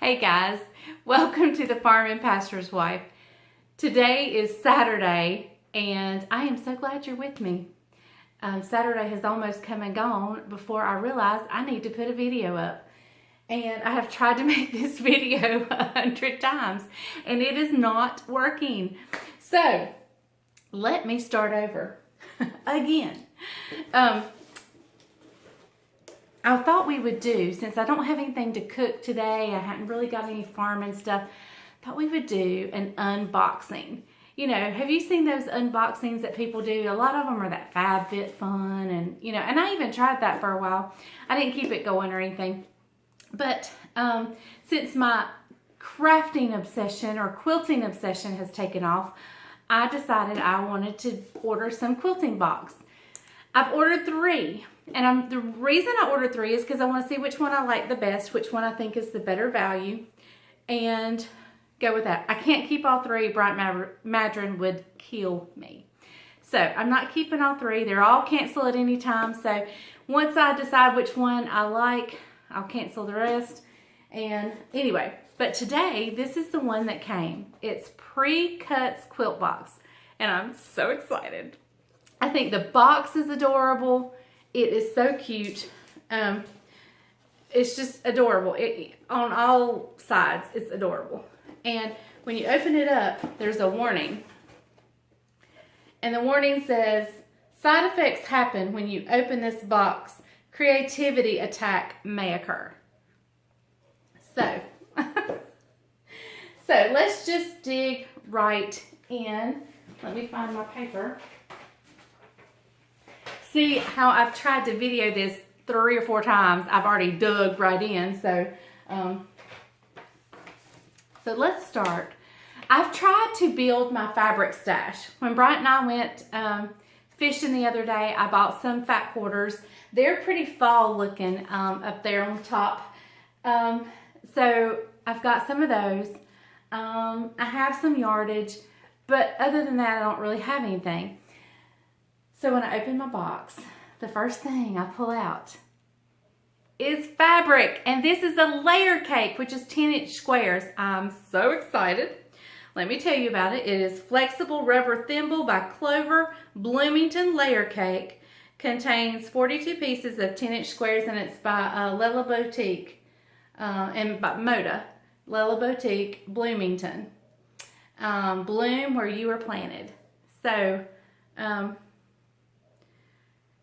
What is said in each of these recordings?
Hey guys, welcome to the Farm and Pastor's Wife. Today is Saturday and I am so glad you're with me. Saturday has almost come and gone before I realized I need to put a video up. And I have tried to make this video 100 times and it is not working. So let me start over again. I thought we would do, since I don't have anything to cook today, I hadn't really got any farming stuff, thought we would do an unboxing. You know, have you seen those unboxings that people do? A lot of them are that FabFitFun and, and I even tried that for a while. I didn't keep it going or anything. But since my crafting obsession or quilting obsession has taken off, I decided I wanted to order some quilting box. I've ordered 3. And the reason I ordered 3 is because I want to see which one I like the best, which one I think is the better value, and go with that. I can't keep all 3. Bright Madren would kill me. So I'm not keeping all 3. They're all cancel at any time. So once I decide which one I like, I'll cancel the rest. And anyway, but today, this is the one that came. It's Precuts quilt box. And I'm so excited. I think the box is adorable. It is so cute. It's just adorable. On all sides, it's adorable. And when you open it up, there's a warning. And the warning says, side effects happen when you open this box. Creativity attack may occur. So, let's just dig right in. Let me find my paper. See how I've tried to video this 3 or 4 times. I've already dug right in. So let's start. I've tried to build my fabric stash. When Bryant and I went fishing the other day, I bought some fat quarters. They're pretty fall looking up there on top. So I've got some of those. I have some yardage, but other than that, I don't really have anything. So when I open my box, the first thing I pull out is fabric. And this is a layer cake, which is 10-inch squares. I'm so excited. Let me tell you about it. It is Flexible Rubber Thimble by Clover Bloomington Layer Cake. Contains 42 pieces of 10-inch squares, and it's by Lella Boutique and by Moda. Lella Boutique, Bloomington. Bloom where you were planted. So,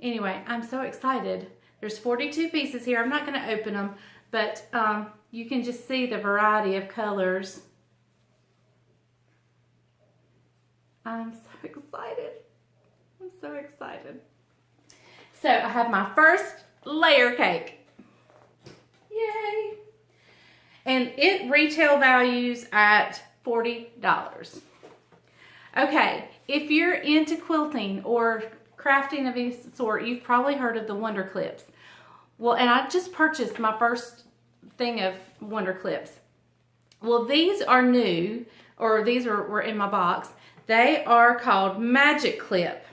anyway, I'm so excited. There's 42 pieces here. I'm not going to open them, but you can just see the variety of colors. I'm so excited. I'm so excited. So I have my first layer cake. Yay! And it retail values at $40. Okay, if you're into quilting or crafting of any sort, you've probably heard of the Wonder Clips. Well, and I just purchased my first thing of Wonder Clips. Well, these are new, or these were in my box. They are called Magic Clip.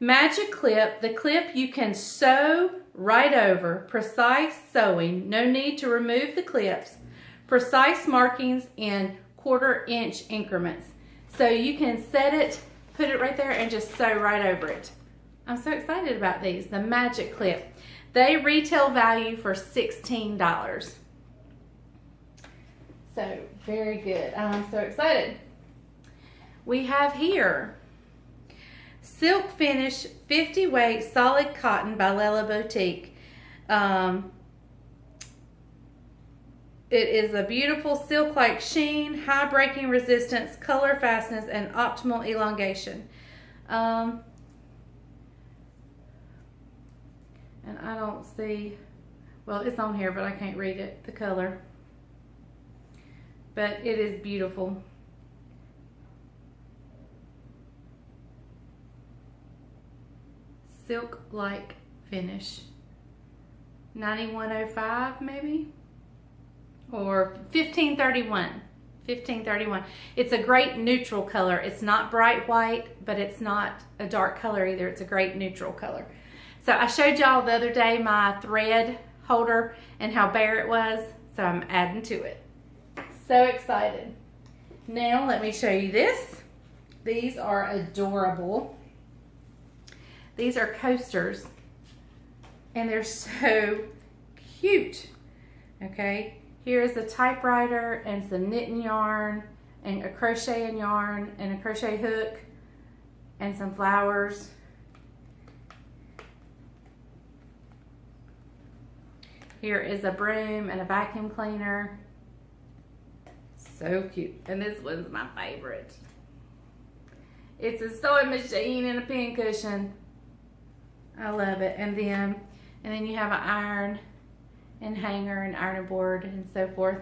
Magic Clip, the clip you can sew right over. Precise sewing, no need to remove the clips. Precise markings in 1/4 inch increments. So you can set it, put it right there, and just sew right over it. I'm so excited about these, the Magic Clip. They retail value for $16. So, very good. I'm so excited. We have here Silk Finish 50 weight solid cotton by Lella Boutique. It is a beautiful silk-like sheen, high breaking resistance, color fastness, and optimal elongation. And I don't see, well, it's on here, but I can't read it, the color. But it is beautiful. Silk-like finish. 9105 maybe? Or 1531. 1531. It's a great neutral color. It's not bright white, but it's not a dark color either. It's a great neutral color. So I showed y'all the other day my thread holder and how bare it was. So I'm adding to it. So excited. Now let me show you this. These are adorable. These are coasters, and they're so cute. Okay, here is a typewriter and some knitting yarn and a crocheting yarn and a crochet hook and some flowers. Here is a broom and a vacuum cleaner. So cute. And this one's my favorite. It's a sewing machine and a pin cushion. I love it. And then you have an iron and hanger and ironing board and so forth.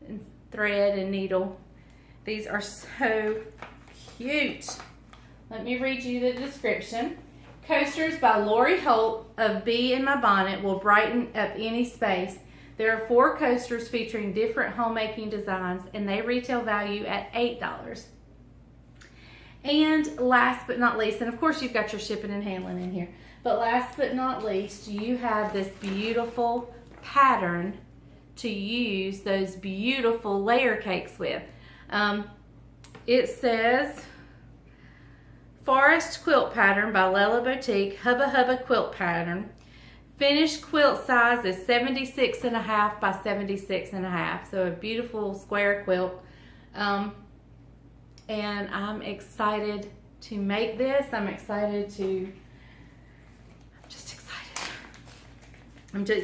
And thread and needle. These are so cute. Let me read you the description. Coasters by Lori Holt of Bee in My Bonnet will brighten up any space. There are 4 coasters featuring different homemaking designs, and they retail value at $8. And last but not least, and of course you've got your shipping and handling in here, but last but not least, you have this beautiful pattern to use those beautiful layer cakes with. It says Forest Quilt Pattern by Lella Boutique, Hubba Hubba Quilt Pattern. Finished quilt size is 76.5 by 76.5. So a beautiful square quilt. And I'm excited to make this. I'm just excited.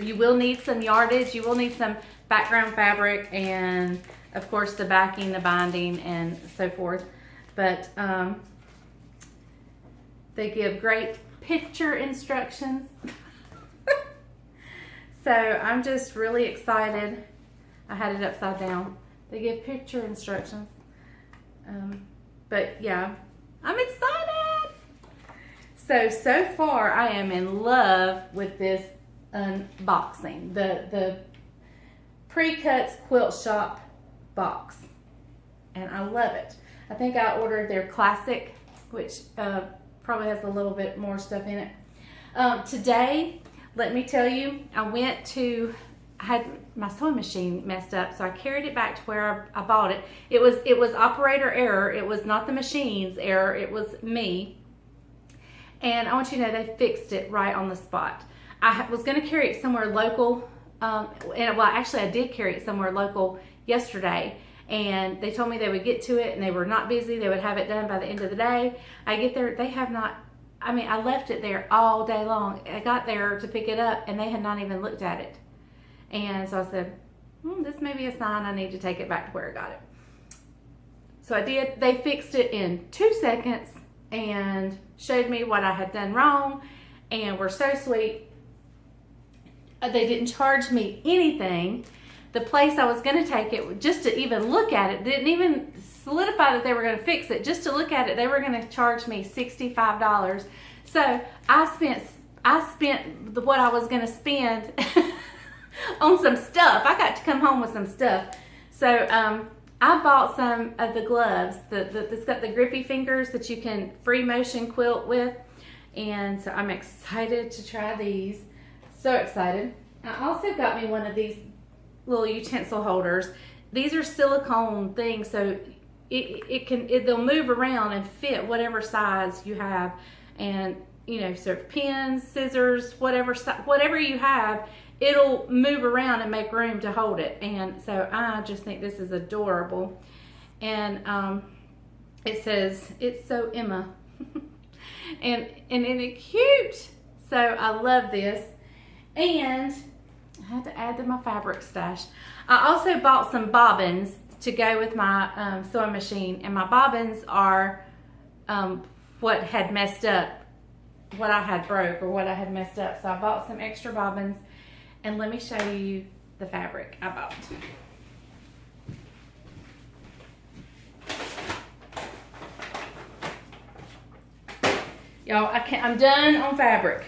You will need some yardage. You will need some background fabric and of course the backing, the binding and so forth. But they give great picture instructions. So I'm just really excited. I had it upside down. They give picture instructions. But yeah, I'm excited. So far I am in love with this unboxing. The Precuts Quilt Shop box. And I love it. I think I ordered their classic, which probably has a little bit more stuff in it. Today, let me tell you, I had my sewing machine messed up, so I carried it back to where I bought it. It was operator error. It was not the machine's error. It was me. And I want you to know they fixed it right on the spot. I was going to carry it somewhere local, actually I did carry it somewhere local yesterday, and they told me they would get to it and they were not busy. They would have it done by the end of the day. I get there, they have not. I left it there all day long. I got there to pick it up and they had not even looked at it. And so I said, this may be a sign I need to take it back to where I got it. So I did. They fixed it in 2 seconds and showed me what I had done wrong and were so sweet. They didn't charge me anything. The place I was going to take it, just to even look at it, didn't even solidify that they were going to fix it. Just to look at it, they were going to charge me $65. So I spent what I was going to spend on some stuff. I got to come home with some stuff. So I bought some of the gloves that's got the grippy fingers that you can free motion quilt with. And so I'm excited to try these. So excited. I also got me one of these little utensil holders. These are silicone things, so they'll move around and fit whatever size you have. And so pins, scissors, whatever you have, it'll move around and make room to hold it. And so I just think this is adorable. And it says, "It's so Emma." and isn't it cute? So I love this. And I had to add to my fabric stash. I also bought some bobbins to go with my sewing machine. And my bobbins are what had messed up, what I had broke or what I had messed up. So I bought some extra bobbins. And let me show you the fabric I bought. Y'all, I'm done on fabric.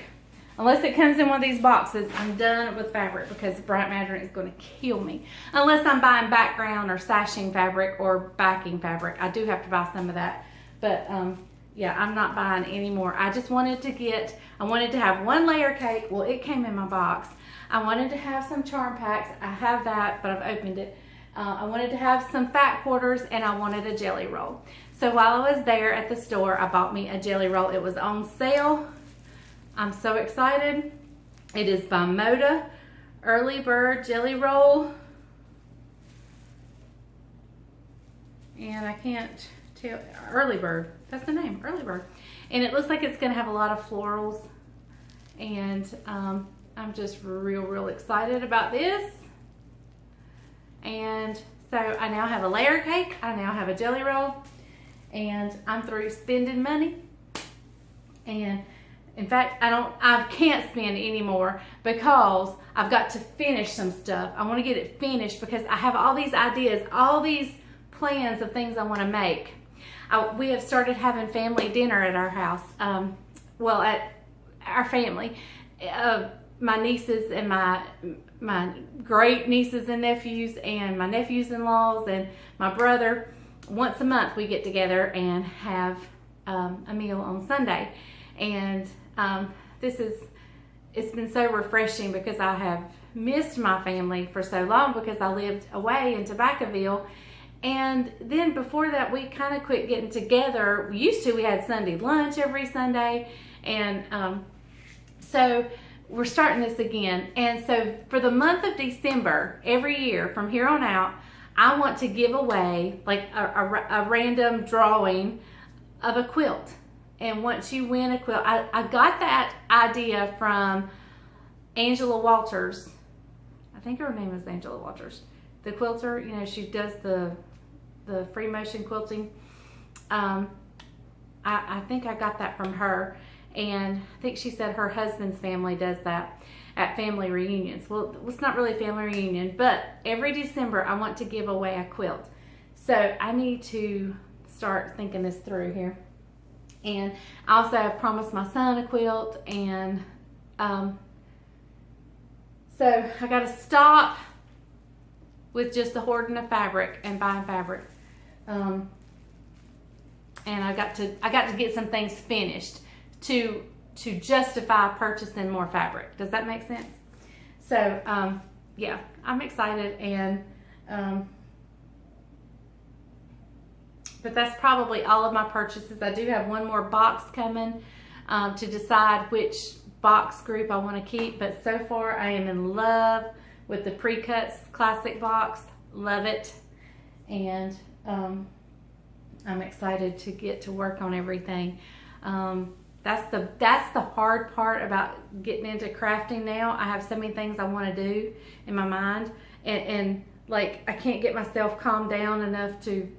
Unless it comes in one of these boxes, I'm done with fabric because Bright Madren is going to kill me. Unless I'm buying background or sashing fabric or backing fabric. I do have to buy some of that. But yeah, I'm not buying any more. I just wanted to have one layer cake. Well, it came in my box. I wanted to have some charm packs. I have that, but I've opened it. I wanted to have some fat quarters, and I wanted a jelly roll. So while I was there at the store, I bought me a jelly roll. It was on sale. I'm so excited. It is by Moda Early Bird Jelly Roll. And I can't tell, Early Bird, that's the name, Early Bird. And it looks like it's gonna have a lot of florals. And I'm just real excited about this. And so I now have a layer cake, I now have a jelly roll, and I'm through spending money. And in fact, I can't spend anymore because I've got to finish some stuff. I want to get it finished because I have all these ideas, all these plans of things I want to make. We have started having family dinner at our house. Well, at our family, my nieces and my great nieces and nephews and my nephews-in-laws and my brother. Once a month we get together and have a meal on Sunday. And it's been so refreshing because I have missed my family for so long because I lived away in Tobaccoville. And then before that, we kind of quit getting together. We had Sunday lunch every Sunday. And so we're starting this again. And so for the month of December, every year from here on out, I want to give away like a random drawing of a quilt. And once you win a quilt, I got that idea from Angela Walters. I think her name is Angela Walters. The quilter, you know, she does the free motion quilting. I think I got that from her. And I think she said her husband's family does that at family reunions. Well, it's not really a family reunion, but every December I want to give away a quilt. So I need to start thinking this through here. And I also have promised my son a quilt, and so I got to stop with just the hoarding of fabric and buying fabric. And I got to get some things finished to justify purchasing more fabric. Does that make sense? So yeah, I'm excited, and but that's probably all of my purchases. I do have one more box coming to decide which box group I want to keep, but so far I am in love with the Precuts classic box. Love it. And I'm excited to get to work on everything. That's the hard part about getting into crafting now. I have so many things I want to do in my mind, and like I can't get myself calmed down enough to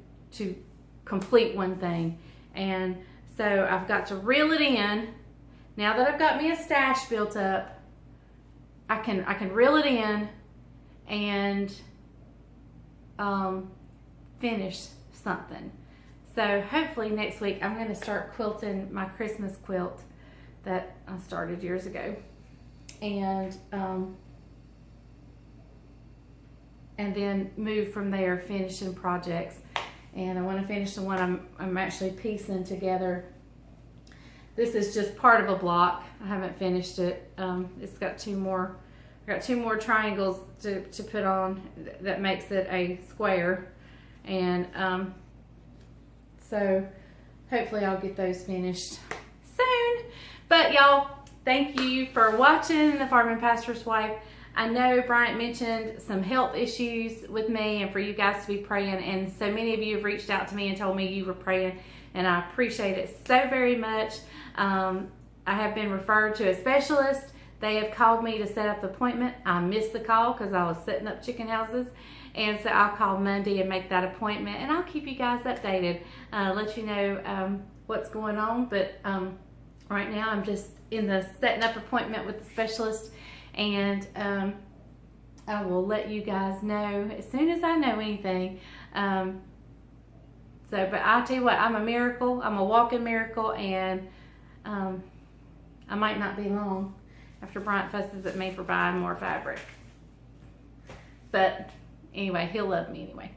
complete one thing. And so I've got to reel it in. Now that I've got me a stash built up, I can reel it in and finish something. So hopefully next week I'm going to start quilting my Christmas quilt that I started years ago, and then move from there, finishing projects. And I want to finish the one I'm actually piecing together. This is just part of a block. I haven't finished it. It's got two more triangles to put on that makes it a square. And so hopefully I'll get those finished soon. But y'all, thank you for watching The Farming Pastor's Wife. I know Bryant mentioned some health issues with me and for you guys to be praying, and so many of you have reached out to me and told me you were praying, and I appreciate it so very much. I have been referred to a specialist. They have called me to set up the appointment. I missed the call because I was setting up chicken houses, and so I'll call Monday and make that appointment, and I'll keep you guys updated, let you know what's going on. But right now I'm just in the setting up appointment with the specialist, and I will let you guys know as soon as I know anything. But I'll tell you what, I'm a miracle. I'm a walking miracle, and I might not be long after Bryant fusses at me for buying more fabric. But anyway, he'll love me anyway.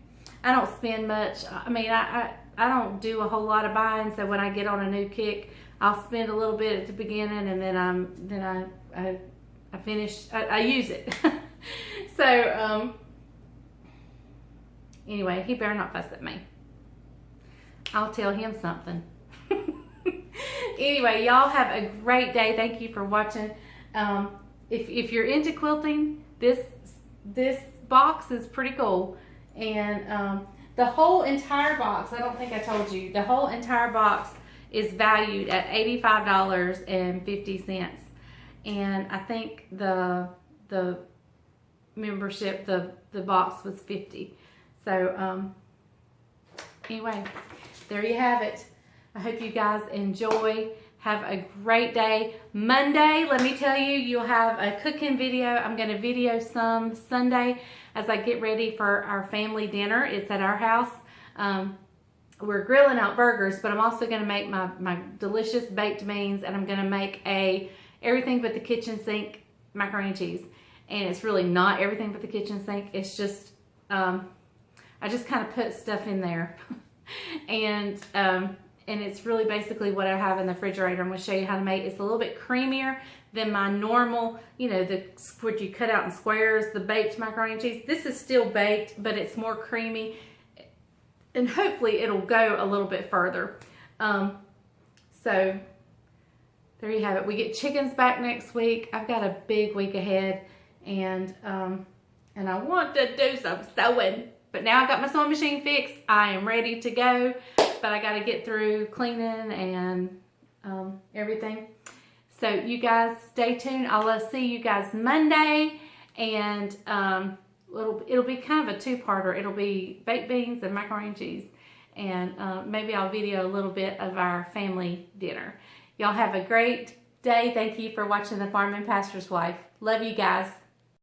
I don't spend much. I mean, I don't do a whole lot of buying, so when I get on a new kick, I'll spend a little bit at the beginning, and then I finish. I use it. So Anyway, he better not fuss at me. I'll tell him something. Anyway, y'all have a great day. Thank you for watching. If you're into quilting, this box is pretty cool. And the whole entire box, I don't think I told you, the whole entire box is valued at $85.50. And I think the membership, the box was $50. So anyway, there you have it. I hope you guys enjoy. Have a great day. Monday, let me tell you, you'll have a cooking video. I'm going to video some Sunday as I get ready for our family dinner. It's at our house. We're grilling out burgers, but I'm also going to make my delicious baked beans, and I'm going to make a everything but the kitchen sink macaroni and cheese. And it's really not everything but the kitchen sink. It's just, I just kind of put stuff in there. And it's really basically what I have in the refrigerator. I'm going to show you how to make it. It's a little bit creamier than my normal, you know, what you cut out in squares, the baked macaroni and cheese. This is still baked, but it's more creamy. And hopefully it'll go a little bit further. So there you have it. We get chickens back next week. I've got a big week ahead. And I want to do some sewing. But now I got my sewing machine fixed. I am ready to go. But I got to get through cleaning and everything. So you guys stay tuned. I'll see you guys Monday. And it'll be kind of a two-parter. It'll be baked beans and macaroni and cheese. And maybe I'll video a little bit of our family dinner. Y'all have a great day. Thank you for watching The Farm and Pastor's Wife. Love you guys.